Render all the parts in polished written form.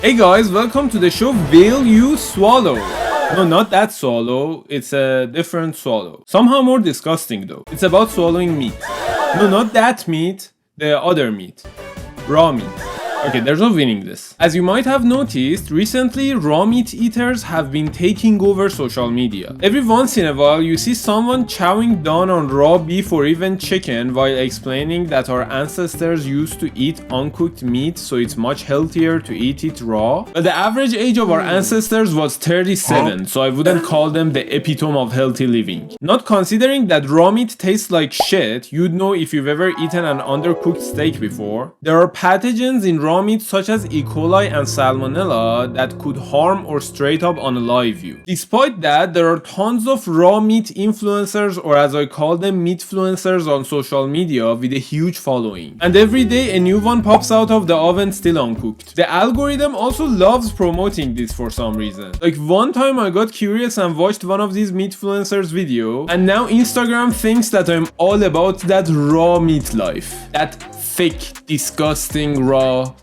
Hey guys, welcome to the show Will You Swallow? No, not that swallow, it's a different swallow. Somehow more disgusting though. It's about swallowing meat. No, not that meat, the other meat. Raw meat. Okay, there's no winning this. As you might have noticed, recently raw meat eaters have been taking over social media. Every once in a while, you see someone chowing down on raw beef or even chicken while explaining that our ancestors used to eat uncooked meat, so it's much healthier to eat it raw. But the average age of our ancestors was 37, so I wouldn't call them the epitome of healthy living. Not considering that raw meat tastes like shit, you'd know if you've ever eaten an undercooked steak before. There are pathogens in raw meat such as E. coli and salmonella that could harm or straight up unalive you. Despite that, there are tons of raw meat influencers, or as I call them, meatfluencers on social media with a huge following. And every day a new one pops out of the oven still uncooked. The algorithm also loves promoting this for some reason. Like one time I got curious and watched one of these meatfluencers video, and now Instagram thinks that I'm all about that raw meat life. That thick, disgusting, raw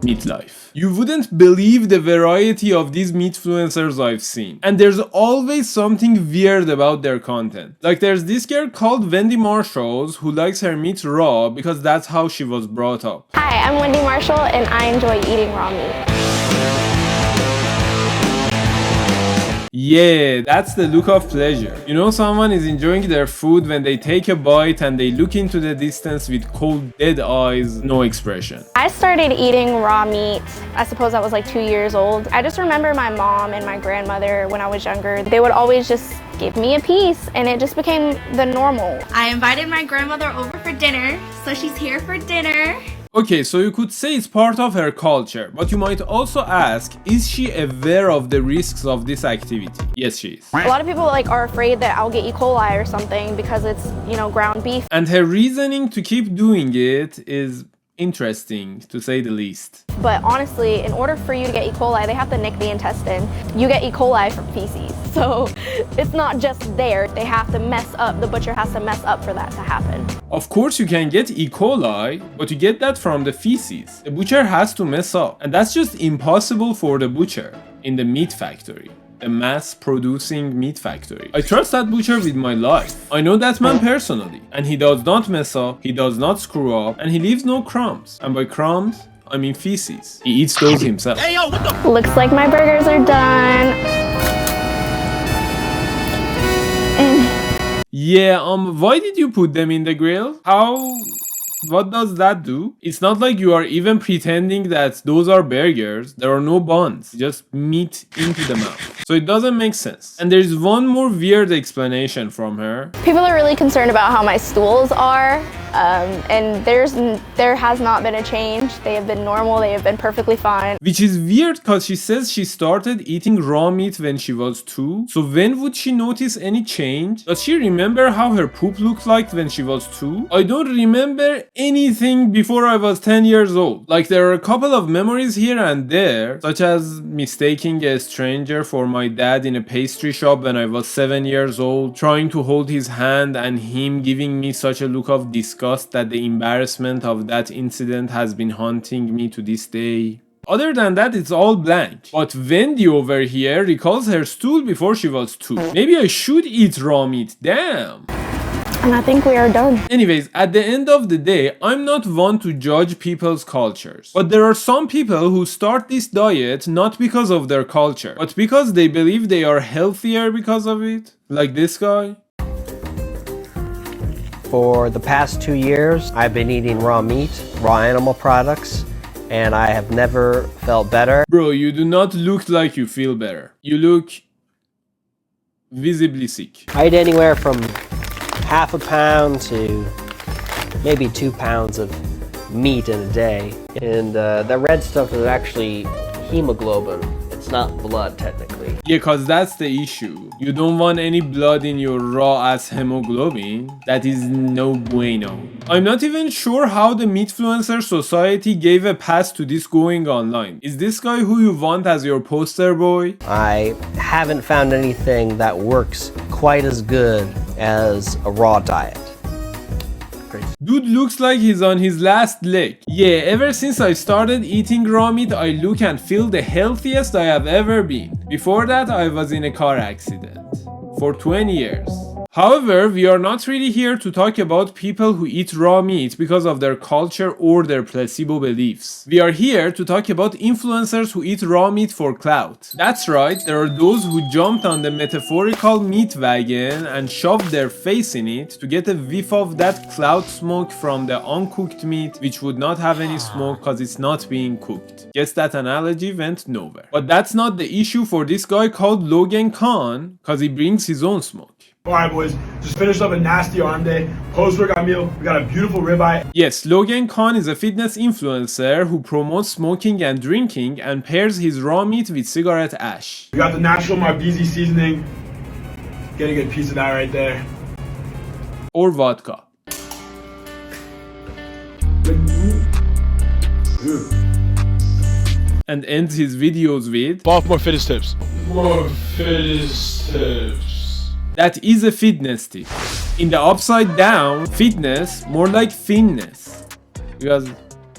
meat life. You wouldn't believe the variety of these meatfluencers I've seen. And there's always something weird about their content. Like there's this girl called Wendy Marshalls who likes her meat raw because that's how she was brought up. Hi, I'm Wendy Marshall and I enjoy eating raw meat. Yeah, that's the look of pleasure. You know someone is enjoying their food when they take a bite and they look into the distance with cold, dead eyes, no expression. I started eating raw meat, I suppose I was like 2 years old. I just remember my mom and my grandmother when I was younger, they would always just give me a piece and it just became the normal. I invited my grandmother over for dinner, so she's here for dinner. Okay, so you could say it's part of her culture, but you might also ask, is she aware of the risks of this activity? Yes, she is. A lot of people are afraid that I'll get E. coli or something because it's, ground beef. And her reasoning to keep doing it is interesting, to say the least. But honestly, in order for you to get E. coli, they have to nick the intestine. You get E. coli from feces. So it's not just there. They have to mess up. The butcher has to mess up for that to happen. Of course you can get E. coli, but you get that from the feces. The butcher has to mess up. And that's just impossible for the butcher in the meat factory. The mass-producing meat factory. I trust that butcher with my life. I know that man personally. And he does not mess up, he does not screw up, and he leaves no crumbs. And by crumbs, I mean feces. He eats those himself. Hey, yo, what the? Looks like my burgers are done. Yeah, why did you put them in the grill? What does that do? It's not like you are even pretending that those are burgers. There are no buns, just meat into the mouth. So it doesn't make sense. And there's one more weird explanation from her. People are really concerned about how my stools are, and there has not been a change. They have been normal, they have been perfectly fine. Which is weird because she says she started eating raw meat when she was 2. So when would she notice any change? Does she remember how her poop looked like when she was 2? I don't remember anything before I was 10 years old. Like there are a couple of memories here and there, such as mistaking a stranger for my dad in a pastry shop when I was 7 years old, trying to hold his hand and him giving me such a look of disgust that the embarrassment of that incident has been haunting me to this day. Other than that, it's all blank. But Wendy over here recalls her stool before she was 2. Maybe I should eat raw meat, damn! And I think we are done. Anyways, at the end of the day, I'm not one to judge people's cultures. But there are some people who start this diet not because of their culture, but because they believe they are healthier because of it. Like this guy. For the past 2 years, I've been eating raw meat, raw animal products, and I have never felt better. Bro, you do not look like you feel better. You look visibly sick. I eat anywhere from half a pound to maybe 2 pounds of meat in a day. And the red stuff is actually hemoglobin. It's not blood, technically. Yeah, cause that's the issue. You don't want any blood in your raw ass hemoglobin. That is no bueno. I'm not even sure how the Meatfluencer Society gave a pass to this going online. Is this guy who you want as your poster boy? I haven't found anything that works quite as good as a raw diet. Dude looks like he's on his last leg. Yeah, ever since I started eating raw meat, I look and feel the healthiest I have ever been. Before that, I was in a car accident. For 20 years. However, we are not really here to talk about people who eat raw meat because of their culture or their placebo beliefs. We are here to talk about influencers who eat raw meat for clout. That's right, there are those who jumped on the metaphorical meat wagon and shoved their face in it to get a whiff of that clout smoke from the uncooked meat, which would not have any smoke because it's not being cooked. Guess that analogy went nowhere. But that's not the issue for this guy called Logan Khan, because he brings his own smoke. Alright boys, just finished up a nasty arm day, post-workout meal, we got a beautiful ribeye. Yes, Logan Khan is a fitness influencer who promotes smoking and drinking and pairs his raw meat with cigarette ash. We got the natural Marbisi seasoning, get a good piece of that right there. Or vodka. And ends his videos with Baltimore fitness tips. More fitness tips. that is a fitness tip. In the upside down, fitness more like thinness. Because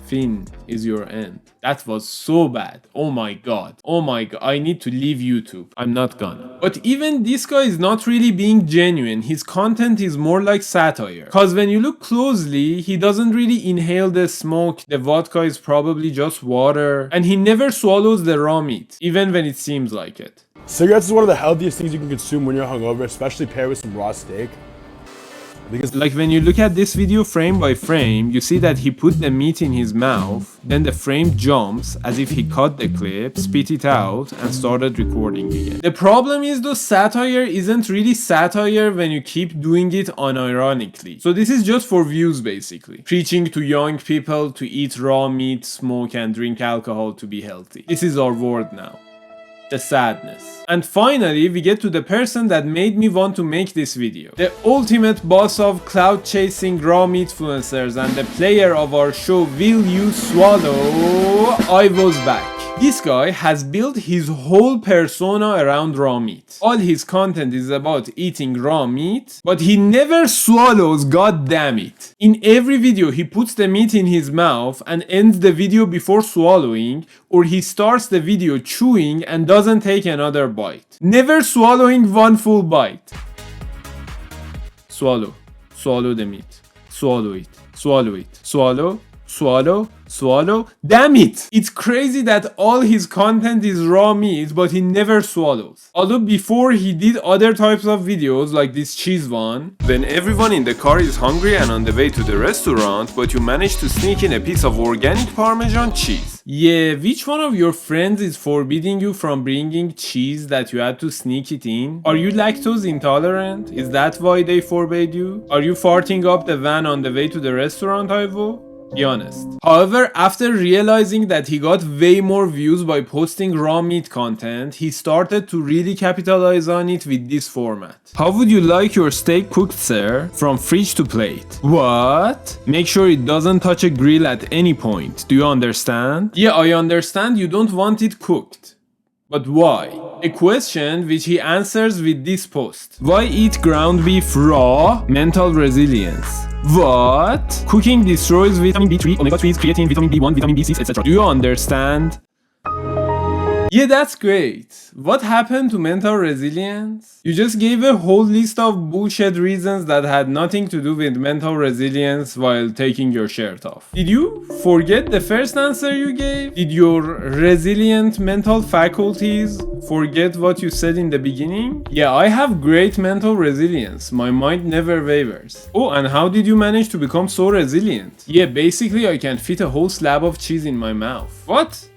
thin is your end. That was so bad. Oh my god. Oh my god. I need to leave YouTube. I'm not gonna. But even this guy is not really being genuine. His content is more like satire. Cause when you look closely, he doesn't really inhale the smoke. The vodka is probably just water. And he never swallows the raw meat. Even when it seems like it. Cigarettes is one of the healthiest things you can consume when you're hungover, especially paired with some raw steak. Because like when you look at this video frame by frame, you see that he put the meat in his mouth, then the frame jumps as if he cut the clip, spit it out, and started recording again. The problem is though satire isn't really satire when you keep doing it unironically. So this is just for views basically. Preaching to young people to eat raw meat, smoke, and drink alcohol to be healthy. This is our world now. The sadness. And finally, we get to the person that made me want to make this video. The ultimate boss of cloud chasing raw meat influencers and the player of our show Will You Swallow, I was back. This guy has built his whole persona around raw meat. All his content is about eating raw meat, but he never swallows, god damn it. In every video he puts the meat in his mouth and ends the video before swallowing, or he starts the video chewing and doesn't take another bite. Never swallowing one full bite. Swallow. Swallow the meat. Swallow it. Swallow it. Swallow. Swallow, swallow. Damn it! It's crazy that all his content is raw meat, but he never swallows. Although before he did other types of videos like this cheese one, when everyone in the car is hungry and on the way to the restaurant, but you manage to sneak in a piece of organic Parmesan cheese. Yeah, which one of your friends is forbidding you from bringing cheese that you had to sneak it in? Are you lactose intolerant? Is that why they forbade you? Are you farting up the van on the way to the restaurant, Ivo? Be honest. However, after realizing that he got way more views by posting raw meat content, he started to really capitalize on it with this format. How would you like your steak cooked, sir? From fridge to plate. What? Make sure it doesn't touch a grill at any point. Do you understand? Yeah, I understand you don't want it cooked. But why? A question which he answers with this post. Why eat ground beef raw? Mental resilience. What? Cooking destroys vitamin B3, omega-3s, creatine, vitamin B1, vitamin B6, etc. Do you understand? Yeah, that's great. What happened to mental resilience? You just gave a whole list of bullshit reasons that had nothing to do with mental resilience while taking your shirt off. Did you forget the first answer you gave? Did your resilient mental faculties forget what you said in the beginning? Yeah, I have great mental resilience. My mind never wavers. Oh, and how did you manage to become so resilient? Yeah, basically I can fit a whole slab of cheese in my mouth. What?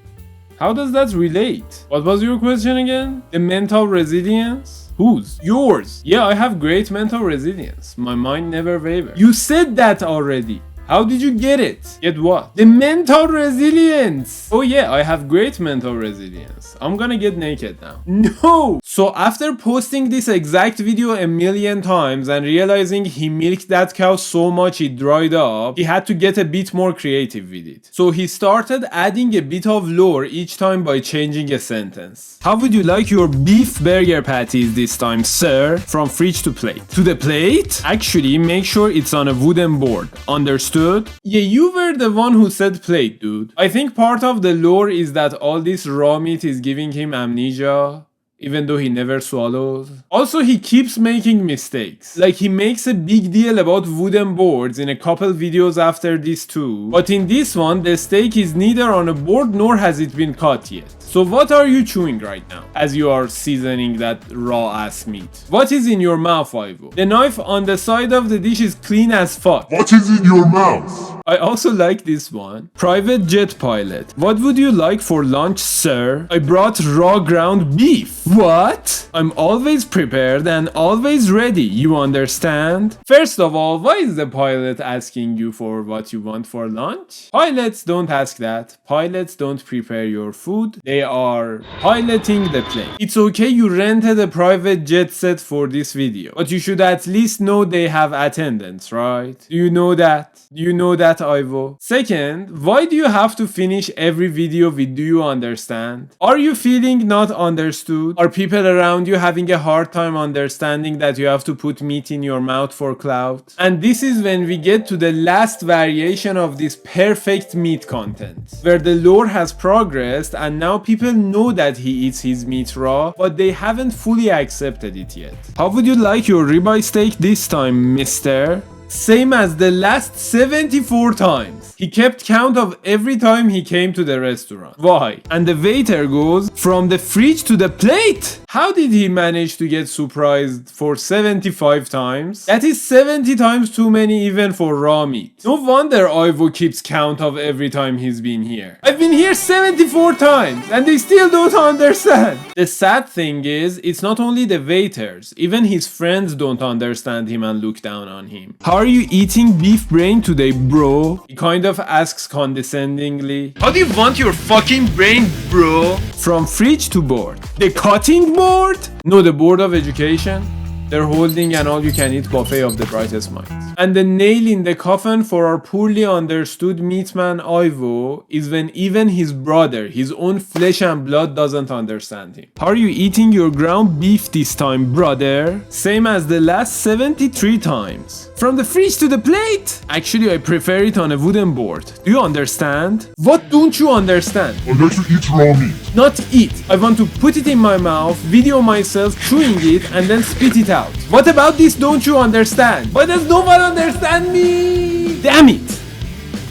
How does that relate? What was your question again? The mental resilience? Whose? Yours. Yeah, I have great mental resilience. My mind never wavers. You said that already. How did you get it? Get what? The mental resilience! Oh yeah, I have great mental resilience. I'm gonna get naked now. No! So after posting this exact video a million times and realizing he milked that cow so much it dried up, he had to get a bit more creative with it. So he started adding a bit of lore each time by changing a sentence. How would you like your beef burger patties this time, sir? From fridge to plate. To the plate? Actually, make sure it's on a wooden board. Understood? Yeah, you were the one who said plate, dude. I think part of the lore is that all this raw meat is giving him amnesia, even though he never swallows. Also, he keeps making mistakes. Like, he makes a big deal about wooden boards in a couple videos after this too. But in this one, the steak is neither on a board nor has it been cut yet. So what are you chewing right now as you are seasoning that raw ass meat? What is in your mouth, Ivo? The knife on the side of the dish is clean as fuck. What is in your mouth? I also like this one. Private jet pilot. What would you like for lunch, sir? I brought raw ground beef. What? I'm always prepared and always ready, you understand? First of all, why is the pilot asking you for what you want for lunch? Pilots don't ask that. Pilots don't prepare your food. They are piloting the plane. It's okay you rented a private jet set for this video, but you should at least know they have attendants, right? Do you know that? Do you know that, Ivo? Second, why do you have to finish every video with "do you understand"? Are you feeling not understood? Are people around you having a hard time understanding that you have to put meat in your mouth for clout? And this is when we get to the last variation of this perfect meat content, where the lore has progressed and now people know that he eats his meat raw, but they haven't fully accepted it yet. How would you like your ribeye steak this time, mister? Same as the last 74 times. He kept count of every time he came to the restaurant. Why? And the waiter goes, from the fridge to the plate? How did he manage to get surprised for 75 times? That is 70 times too many even for raw meat. No wonder Ivo keeps count of every time he's been here. I've been here 74 times and they still don't understand. The sad thing is, it's not only the waiters, even his friends don't understand him and look down on him. How are you eating beef brain today, bro? He kind of asks condescendingly. How do you want your fucking brain, bro? From fridge to board. The cutting board? No, the board of education. They're holding an all-you-can-eat buffet of the brightest minds. And the nail in the coffin for our poorly understood meatman Ivo is when even his brother, his own flesh and blood, doesn't understand him. How are you eating your ground beef this time, brother? Same as the last 73 times. From the fridge to the plate? Actually, I prefer it on a wooden board. Do you understand? What don't you understand? I like to eat raw meat. Not eat. I want to put it in my mouth, video myself chewing it, and then spit it out. What about this don't you understand? Why does no one understand me? Damn it!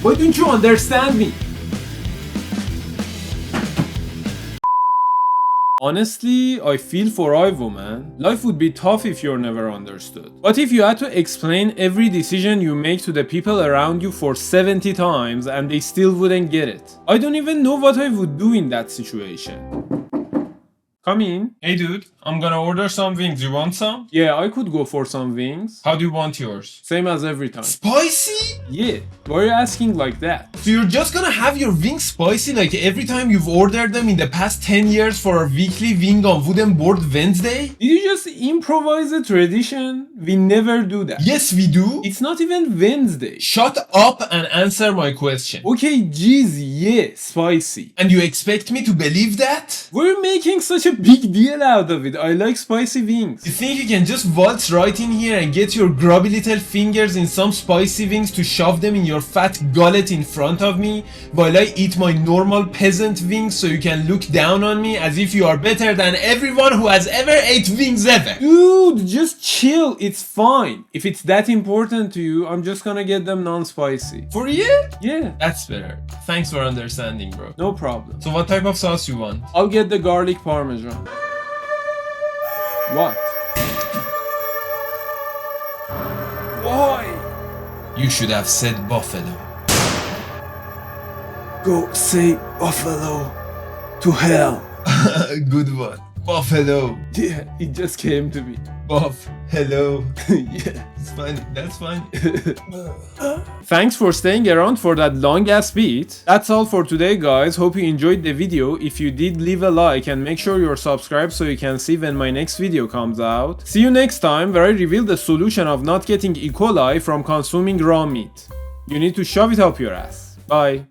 Why don't you understand me? Honestly, I feel for Ivo, man. Life would be tough if you're never understood. But if you had to explain every decision you make to the people around you for 70 times and they still wouldn't get it, I don't even know what I would do in that situation. Come in. Hey dude, I'm gonna order some wings. You want some? Yeah, I could go for some wings. How do you want yours? Same as every time. Spicy? Yeah, why are you asking like that? So you're just gonna have your wings spicy like every time you've ordered them in the past 10 years for our weekly wing on wooden board Wednesday? Did you just improvise a tradition? We never do that. Yes, we do. It's not even Wednesday. Shut up and answer my question. Okay, geez, yeah, spicy. And you expect me to believe that? We're making such a big deal out of it. I like spicy wings. You think you can just waltz right in here and get your grubby little fingers in some spicy wings to shove them in your fat gullet in front of me while I eat my normal peasant wings so you can look down on me as if you are better than everyone who has ever ate wings ever? Dude, just chill. It's fine. If it's that important to you, I'm just gonna get them non-spicy. For real? Yeah. That's better. Thanks for understanding, bro. No problem. So what type of sauce you want? I'll get the garlic parmesan. What? Why? You should have said buffalo. Go say buffalo to hell. Good one. Buff, hello. Yeah, it just came to me. Buff, hello. Yeah. It's fine. That's fine. Thanks for staying around for that long ass beat. That's all for today, guys. Hope you enjoyed the video. If you did, leave a like and make sure you're subscribed so you can see when my next video comes out. See you next time where I reveal the solution of not getting E. coli from consuming raw meat. You need to shove it up your ass. Bye.